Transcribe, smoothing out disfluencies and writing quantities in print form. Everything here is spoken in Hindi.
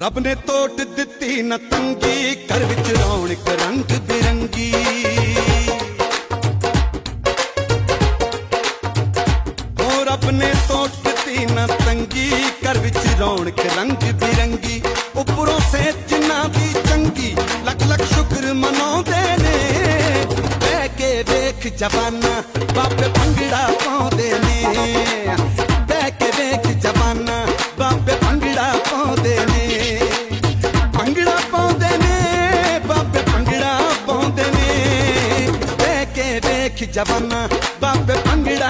रब ने तोट दिती न तंगी, घर विच रौनक रंग बिरंगी। ओ रब ने तोट दिती न तंगी, घर विच रौनक रंग बिरंगी। उपरों से जिन्ना दी चंगी, लख लख शुक्र मनाउंदे ने। बह के वेख जवाना बाबे भंगड़ा पाउंदे ने। बह के वेख जवाना बाबे भंगड़ा पाउंदे ने। भंगड़ा पाउंदे ने बाबे भंगड़ा पाउंदे ने। बह के वेख जवाना बाबे भंगड़ा